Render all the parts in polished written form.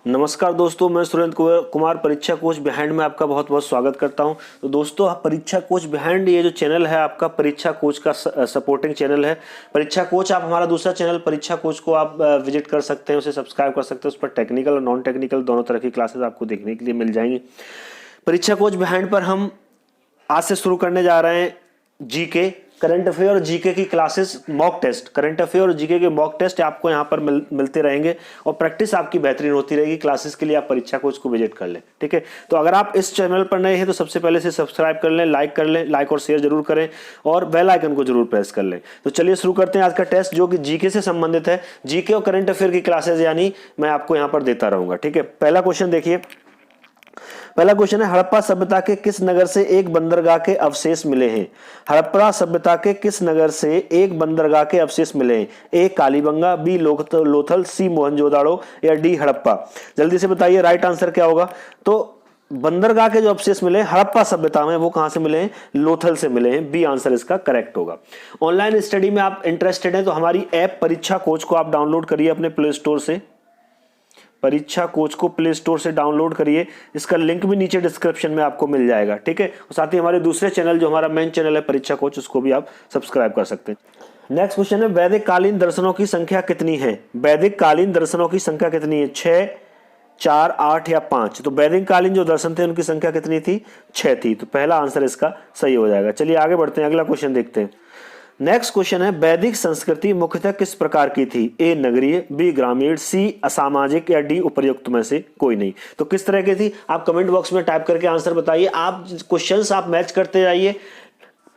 नमस्कार दोस्तों, मैं सुरेंद्र कुमार परीक्षा कोच बिहाइंड में आपका बहुत बहुत स्वागत करता हूं। तो दोस्तों, परीक्षा कोच बिहाइंड ये जो चैनल है आपका परीक्षा कोच का सपोर्टिंग चैनल है। परीक्षा कोच आप हमारा दूसरा चैनल परीक्षा कोच को आप विजिट कर सकते हैं, उसे सब्सक्राइब कर सकते हैं। उस पर टेक्निकल और नॉन टेक्निकल दोनों तरह की क्लासेस आपको देखने के लिए मिल जाएंगी। परीक्षा कोच बिहाइंड पर हम आज से शुरू करने जा रहे हैं जीके, करंट अफेयर और जीके की classes, mock test, current affair और जीके के मॉक टेस्ट आपको यहाँ पर मिलते रहेंगे और प्रैक्टिस आपकी बेहतरीन होती रहेगी। क्लासेस के लिए आप परीक्षा कोच को विजिट कर लें, ठीक है। तो अगर आप इस चैनल पर नए हैं तो सबसे पहले से सब्सक्राइब कर लें, लाइक और शेयर जरूर करें और बेल आइकन को जरूर प्रेस कर लें। तो चलिए शुरू करते हैं आज का टेस्ट, जो कि जीके से संबंधित है। जीके और करंट अफेयर की क्लासेस यानी मैं आपको यहाँ पर देता रहूंगा, ठीक है। पहला क्वेश्चन देखिए। पहला क्वेश्चन है, हड़प्पा सभ्यता के किस नगर से एक बंदरगाह के अवशेष मिले हैं? हड़प्पा सभ्यता के किस नगर से एक बंदरगाह के अवशेष मिले हैं? ए कालीबंगा, बी लोथल, सी मोहनजोदाड़ो या डी हड़प्पा? जल्दी से बताइए राइट आंसर क्या होगा। तो बंदरगाह के जो अवशेष मिले हड़प्पा सभ्यता में, वो कहां से मिले हैं? लोथल से मिले हैं। बी आंसर इसका करेक्ट होगा। ऑनलाइन स्टडी में आप इंटरेस्टेड हैं तो हमारी ऐप परीक्षा कोच को आप डाउनलोड करिए अपने प्ले स्टोर से। परीक्षा कोच को प्ले स्टोर से डाउनलोड करिए, इसका लिंक भी नीचे डिस्क्रिप्शन में आपको मिल जाएगा, ठीक है। और साथ ही हमारे दूसरे चैनल जो हमारा मेन चैनल है परीक्षा कोच, उसको भी आप सब्सक्राइब कर सकते हैं। नेक्स्ट क्वेश्चन है, वैदिक कालीन दर्शनों की संख्या कितनी है? वैदिक कालीन दर्शनों की संख्या कितनी है? 6, 4, 8 या 5? तो वैदिक कालीन जो दर्शन थे उनकी संख्या कितनी थी? 6 थी। तो पहला आंसर इसका सही हो जाएगा। चलिए आगे बढ़ते हैं, अगला क्वेश्चन देखते हैं। नेक्स्ट क्वेश्चन है, वैदिक संस्कृति मुख्यतः किस प्रकार की थी? ए नगरीय, बी ग्रामीण, सी असामाजिक या डी उपर्युक्त में से कोई नहीं? तो किस तरह की थी आप कमेंट बॉक्स में टाइप करके आंसर बताइए। आप क्वेश्चंस आप मैच करते जाइए।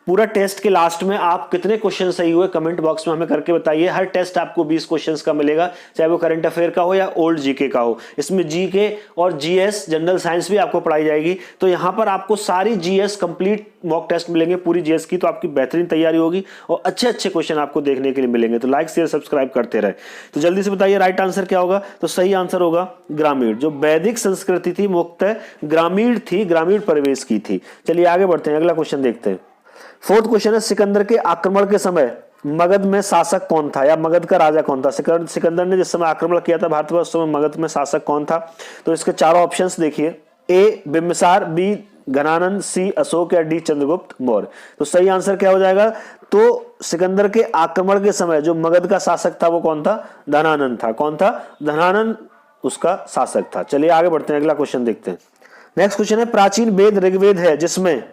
पूरा टेस्ट के लास्ट में आप कितने क्वेश्चन सही हुए कमेंट बॉक्स में हमें करके बताइए। हर टेस्ट आपको 20 क्वेश्चंस का मिलेगा, चाहे वो करंट अफेयर का हो या ओल्ड जीके का हो। इसमें जीके और जीएस जनरल साइंस भी आपको पढ़ाई जाएगी। तो यहाँ पर आपको सारी जीएस कंप्लीट मॉक टेस्ट मिलेंगे पूरी जीएस की। तो आपकी बेहतरीन तैयारी होगी और अच्छे अच्छे क्वेश्चन आपको देखने के लिए मिलेंगे। तो लाइक शेयर सब्सक्राइब करते रहे। तो जल्दी से बताइए राइट आंसर क्या होगा। तो सही आंसर होगा ग्रामीण। जो वैदिक संस्कृति थी मुख्यतः ग्रामीण थी, ग्रामीण परिवेश की थी। चलिए आगे बढ़ते हैं, अगला क्वेश्चन देखते हैं। फोर्थ क्वेश्चन है, सिकंदर के आक्रमण के समय मगध में शासक कौन था या मगध का राजा कौन था? सिकंदर ने जिस समय आक्रमण किया था भारत पर, उस समय मगध में शासक कौन था? तो इसके चारों ऑप्शंस देखिए। ए बिंबिसार, बी घनानंद, सी अशोक या डी चंद्रगुप्त मौर्य? तो सही आंसर क्या हो जाएगा? तो सिकंदर के आक्रमण के समय जो मगध का शासक था वो कौन था? धनानंद था। कौन था? धनानंद उसका शासक था। चलिए आगे बढ़ते हैं, अगला क्वेश्चन देखते हैं। नेक्स्ट क्वेश्चन है, प्राचीन वेद ऋग्वेद है जिसमें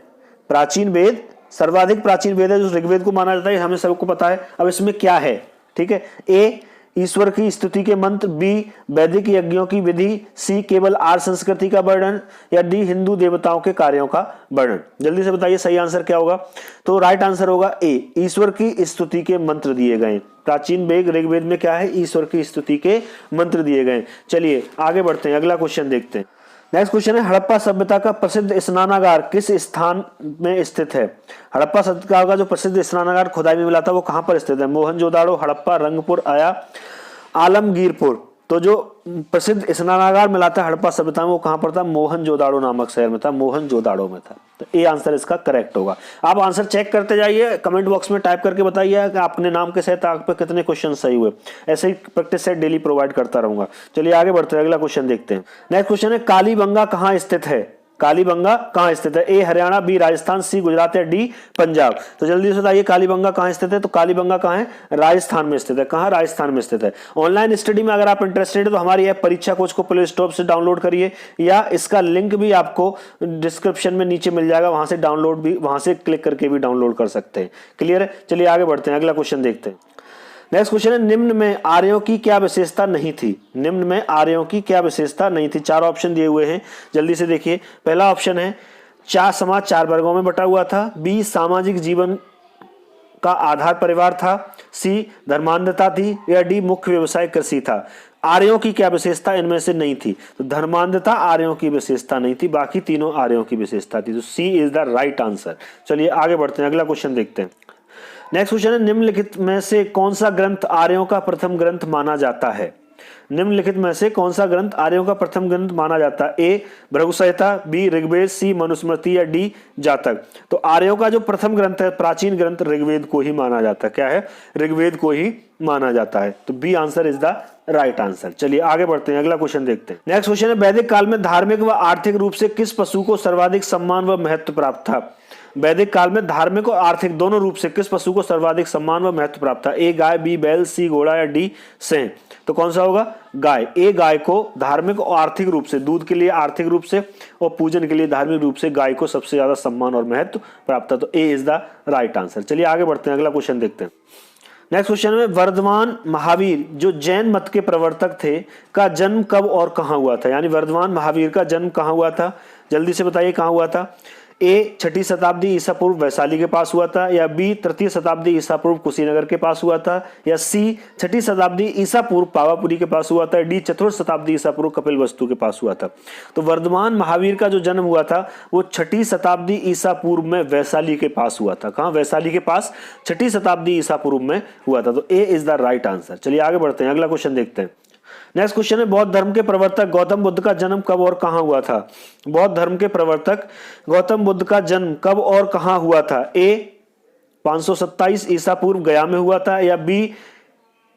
प्राचीन वेद सर्वाधिक प्राचीन वेद है जो ऋग्वेद को माना जाता है, हमें सबको पता है। अब इसमें क्या है, ठीक है। ए ईश्वर की स्तुति के मंत्र, बी वैदिक यज्ञों की विधि, सी केवल आर्य संस्कृति का वर्णन या डी हिंदू देवताओं के कार्यों का वर्णन? जल्दी से बताइए सही आंसर क्या होगा। तो राइट आंसर होगा ए, ईश्वर की स्तुति के मंत्र दिए गए। प्राचीन वेद ऋग्वेद में क्या है? ईश्वर की स्तुति के मंत्र दिए गए। चलिए आगे बढ़ते हैं, अगला क्वेश्चन देखते हैं। नेक्स्ट क्वेश्चन है, हड़प्पा सभ्यता का प्रसिद्ध स्नानागार किस स्थान में स्थित है? हड़प्पा सभ्यता का जो प्रसिद्ध स्नानागार खुदाई में मिला था वो कहां पर स्थित है? मोहनजोदाड़ो, हड़प्पा, रंगपुर या आलमगीरपुर? तो जो प्रसिद्ध स्नानागार मिला था हड़प्पा सभ्यता में वो कहां पर था? मोहनजोदाड़ो नामक शहर में था, मोहनजोदाड़ो में था। तो ए आंसर इसका करेक्ट होगा। आप आंसर चेक करते जाइए, कमेंट बॉक्स में टाइप करके बताइए कि अपने नाम के साथ आप पे कितने क्वेश्चन सही हुए। ऐसे ही प्रैक्टिस सेट डेली प्रोवाइड करता रहूंगा। चलिए आगे बढ़ते हैं, अगला क्वेश्चन देखते हैं। नेक्स्ट क्वेश्चन है, कालीबंगा कहां स्थित है? कालीबंगा कहां स्थित है? ए हरियाणा, बी राजस्थान, सी गुजरात या डी पंजाब? तो जल्दी से बताइए कालीबंगा कहां स्थित है। तो कालीबंगा कहां है? राजस्थान में स्थित है। कहां? राजस्थान में स्थित है। ऑनलाइन स्टडी में अगर आप इंटरेस्टेड है तो हमारी ऐप परीक्षा कोच को प्ले स्टोर से डाउनलोड करिए या इसका लिंक भी आपको डिस्क्रिप्शन में नीचे मिल जाएगा, वहां से डाउनलोड भी, वहां से क्लिक करके भी डाउनलोड कर सकते हैं। क्लियर है? चलिए आगे बढ़ते हैं, अगला क्वेश्चन देखते हैं। नेक्स्ट क्वेश्चन है, निम्न में आर्यों की क्या विशेषता नहीं थी? निम्न में आर्यों की क्या विशेषता नहीं थी? चार ऑप्शन दिए हुए हैं, जल्दी से देखिए। पहला ऑप्शन है, चार समाज 4 वर्गों में बटा हुआ था, बी सामाजिक जीवन का आधार परिवार था, सी धर्मांधता थी या डी मुख्य व्यवसाय कृषि था? आर्यों की क्या विशेषता इनमें से नहीं थी? तो धर्मांधता आर्यों की विशेषता नहीं थी, बाकी तीनों आर्यों की विशेषता थी। तो सी इज द राइट आंसर। चलिए आगे बढ़ते हैं, अगला क्वेश्चन देखते हैं। नेक्स्ट क्वेश्चन है, निम्नलिखित में से कौन सा ग्रंथ आर्यों का प्रथम ग्रंथ माना जाता है? निम्नलिखित में से कौन सा ग्रंथ आर्यों का प्रथम ग्रंथ माना जाता है? ए भृगु संहिता, बी ऋग्वेद, सी मनुस्मृति या डी जातक। तो आर्यों का जो प्रथम ग्रंथ है, प्राचीन ग्रंथ, ऋग्वेद को ही माना जाता है। क्या है? ऋग्वेद को ही माना जाता है। तो B answer is the right answer. चलिए आगे बढ़ते हैं, अगला क्वेश्चन देखते हैं। नेक्स्ट क्वेश्चन है, वैदिक काल में धार्मिक व आर्थिक रूप से किस पशु को सर्वाधिक सम्मान व महत्व प्राप्त था? वैदिक काल में धार्मिक और आर्थिक दोनों रूप से किस पशु को सर्वाधिक सम्मान व महत्व प्राप्त था? ए गाय, बी बैल, सी घोड़ा या डी सिंह। तो कौन सा होगा? गाय। ए गाय को धार्मिक और आर्थिक रूप से, दूध के लिए आर्थिक रूप से और पूजन के लिए धार्मिक रूप से गाय को सबसे ज्यादा सम्मान और महत्व प्राप्त था। तो ए इज द राइट आंसर। चलिए आगे बढ़ते हैं, अगला क्वेश्चन देखते हैं। नेक्स्ट क्वेश्चन में, वर्धमान महावीर जो जैन मत के प्रवर्तक थे का जन्म कब और कहां हुआ था? यानी वर्धमान महावीर का जन्म कहां हुआ था? जल्दी से बताइए कहां हुआ था। ए 6ठी शताब्दी ईसा पूर्व वैशाली के पास हुआ था, या बी 3री शताब्दी ईसा पूर्व कुशीनगर के पास हुआ था, या सी 6ठी शताब्दी ईसा पूर्व पावापुरी के पास हुआ था, डी 4th शताब्दी ईसा पूर्व कपिलवस्तु के पास हुआ था। तो वर्धमान महावीर का जो जन्म हुआ था वो 6ठी शताब्दी ईसा पूर्व में वैशाली के पास हुआ था। कहां? वैशाली के पास 6ठी शताब्दी ईसा पूर्व में हुआ था। तो ए इज द राइट आंसर। चलिए आगे बढ़ते हैं, अगला क्वेश्चन देखते हैं। नेक्स्ट क्वेश्चन है, बौद्ध धर्म के प्रवर्तक गौतम बुद्ध का जन्म कब और कहां हुआ था? बौद्ध धर्म के प्रवर्तक गौतम बुद्ध का जन्म कब और कहां हुआ था? ए 527 ईसा पूर्व गया में हुआ था, या बी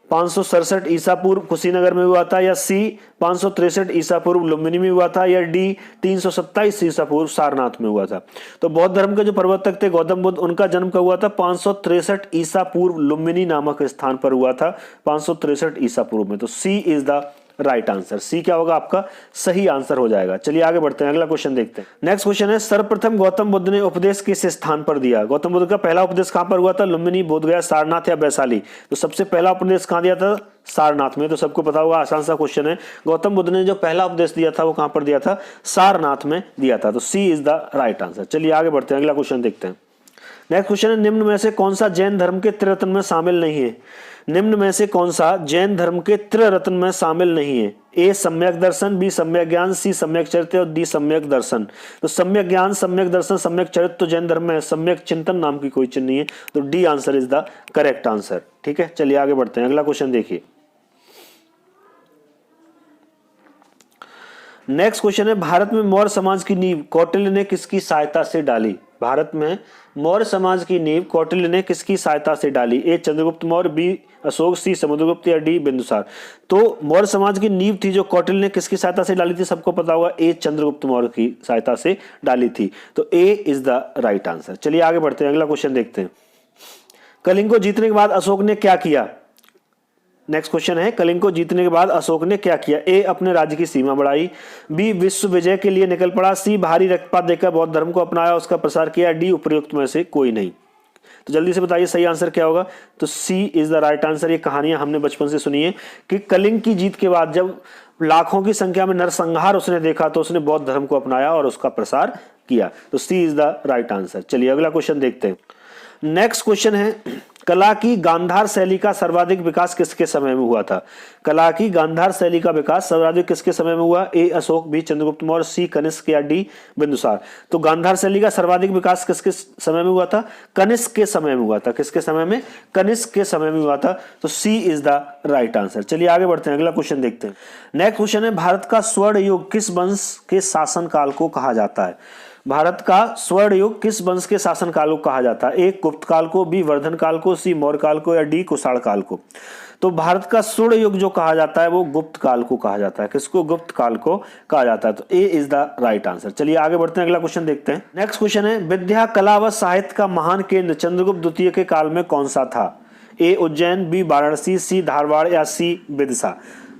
567 ईसा पूर्व कुशीनगर में हुआ था, या सी 563 ईसा पूर्व लुम्बिनी में हुआ था, या डी 327 ईसा पूर्व सारनाथ में हुआ था। तो बौद्ध धर्म के जो प्रवर्तक थे गौतम बुद्ध, उनका जन्म कब हुआ था? 563 ईसा पूर्व लुम्बिनी नामक स्थान पर हुआ था, 563 ईसा पूर्व में। तो सी इज द राइट आंसर। सी क्या होगा? आपका सही आंसर हो जाएगा। चलिए आगे बढ़ते हैं, अगला क्वेश्चन देखते हैं। नेक्स्ट क्वेश्चन है, सर्वप्रथम गौतम बुद्ध ने उपदेश किस स्थान पर दिया? गौतम बुद्ध का पहला उपदेश कहां पर हुआ था? लुम्बिनी, बोधगया, सारनाथ या वैशाली? तो सबसे पहला उपदेश कहां दिया था? सारनाथ में। तो सबको पता होगा, आसान सा क्वेश्चन है। गौतम बुद्ध ने जो पहला उपदेश दिया था वो कहां पर दिया था? सारनाथ में दिया था। तो सी इज द राइट आंसर। चलिए आगे बढ़ते हैं, अगला क्वेश्चन देखते हैं। नेक्स्ट क्वेश्चन है, निम्न में से कौन सा जैन धर्म के त्रिरत्न में शामिल नहीं है? निम्न में से कौन सा जैन धर्म के त्रिरत्न में शामिल नहीं है? ए सम्यक दर्शन, बी सम्यक ज्ञान, सी सम्यक चरित्र और डी सम्यक दर्शन। तो सम्यक ज्ञान, सम्यक दर्शन, सम्यक चरित्र तो जैन धर्म में है, सम्यक चिंतन नाम की कोई चीज नहीं है। तो D answer is the correct answer. ठीक है, चलिए आगे बढ़ते हैं, अगला क्वेश्चन देखिए। नेक्स्ट क्वेश्चन है, भारत में मौर्य समाज की नींव कौटिल्य ने किसकी सहायता से डाली? भारत में मौर्य समाज की नींव कौटिल्य ने किसकी सहायता से डाली? ए चंद्रगुप्त मौर्य, बी अशोक, सी समुद्रगुप्त या डी बिंदुसार। तो मौर्य समाज की नींव थी जो कौटिल्य ने किसकी सहायता से डाली थी? सबको पता होगा, ए चंद्रगुप्त मौर्य की सहायता से डाली थी। तो ए इज द राइट आंसर। चलिए आगे बढ़ते हैं, अगला क्वेश्चन देखते हैं। कलिंग को जीतने के बाद अशोक ने क्या किया? नेक्स्ट क्वेश्चन है, कलिंग को जीतने के बाद अशोक ने क्या किया? ए अपने राज्य की सीमा बढ़ाई, बी विश्व विजय के लिए निकल पड़ा, सी भारी रक्तपात देकर बौद्ध धर्म को अपनाया, उसका प्रसार किया, डी उपयुक्त में से कोई नहीं। तो जल्दी से बताइए सही आंसर क्या होगा? तो सी इज द राइट आंसर। ये कहानियां हमने बचपन से सुनी है कि कलिंग की जीत के बाद जब लाखों की संख्या में नरसंहार उसने देखा तो उसने बौद्ध धर्म को अपनाया और उसका प्रसार किया। तो सी इज द राइट आंसर। चलिए अगला क्वेश्चन देखते हैं। नेक्स्ट क्वेश्चन है, कला की गांधार शैली का सर्वाधिक विकास किसके समय में हुआ था? कला की गांधार शैली का विकास सर्वाधिक किसके समय में हुआ? ए अशोक, बी चंद्रगुप्त मौर्य, सी कनिष्क या डी बिंदुसार। तो गांधार शैली का सर्वाधिक विकास किसके समय में हुआ था? कनिष्क के समय में हुआ था। किसके समय में? कनिष्क के समय में हुआ था। तो सी इज द राइट आंसर। चलिए आगे बढ़ते हैं, अगला क्वेश्चन देखते हैं। नेक्स्ट क्वेश्चन है, भारत का स्वर्ण युग किस वंश के शासन काल को कहा जाता है? भारत का स्वर्ण युग किस वंश के शासन काल को कहा जाता है? ए गुप्त काल को, बी वर्धन काल को, सी मौर्य काल को या डी कुषाण काल को। तो भारत का स्वर्ण युग जो कहा जाता है वो गुप्त काल को कहा जाता है। किसको? गुप्त काल को कहा जाता है। तो ए इज द राइट आंसर। चलिए आगे बढ़ते हैं, अगला क्वेश्चन देखते हैं। नेक्स्ट क्वेश्चन है, विद्या कला व साहित्य का महान केंद्र चंद्रगुप्त द्वितीय के काल में कौन सा था? ए उज्जैन, बी वाराणसी, सी धारवाड़ या सी विदिशा।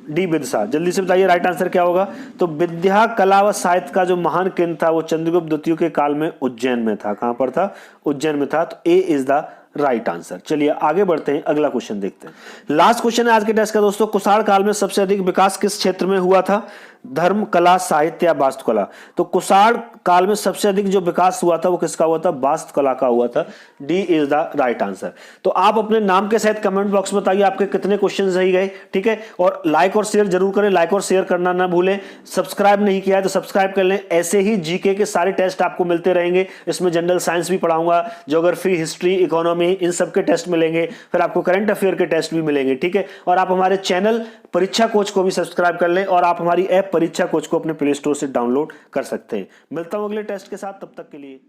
डी विदिशा। जल्दी से बताइए राइट आंसर क्या होगा? तो विद्या कला व साहित्य का जो महान केंद्र था वो चंद्रगुप्त द्वितीय के काल में उज्जैन में था। कहां पर था? उज्जैन में था। तो ए इज द राइट आंसर। चलिए आगे बढ़ते हैं, अगला क्वेश्चन देखते हैं। लास्ट क्वेश्चन है आज के टेस्ट का दोस्तों, कुषाण काल में सबसे अधिक विकास किस क्षेत्र में हुआ था? धर्म, कला, साहित्य या वास्तुकला। तो कुषाण काल में सबसे अधिक जो विकास हुआ था वो किसका हुआ था? वास्तुकला का हुआ था। D is the right answer. तो आप अपने नाम के साथ कमेंट बॉक्स में बताइए आपके कितने क्वेश्चन सही गए, ठीक है। और लाइक और शेयर जरूर करें, लाइक और शेयर करना ना भूलें। सब्सक्राइब नहीं किया है तो सब्सक्राइब कर लें। ऐसे ही जीके के सारे टेस्ट आपको मिलते रहेंगे। इसमें जनरल साइंस भी पढ़ाऊंगा, ज्योग्राफी, हिस्ट्री, इकोनॉमी, इन सब के टेस्ट मिलेंगे, फिर आपको करंट अफेयर के टेस्ट भी मिलेंगे, ठीक है। और आप हमारे चैनल परीक्षा कोच को भी सब्सक्राइब कर लें और आप हमारी ऐप परीक्षा कोच को अपने प्ले स्टोर से डाउनलोड कर सकते हैं। मिलता हूं अगले टेस्ट के साथ, तब तक के लिए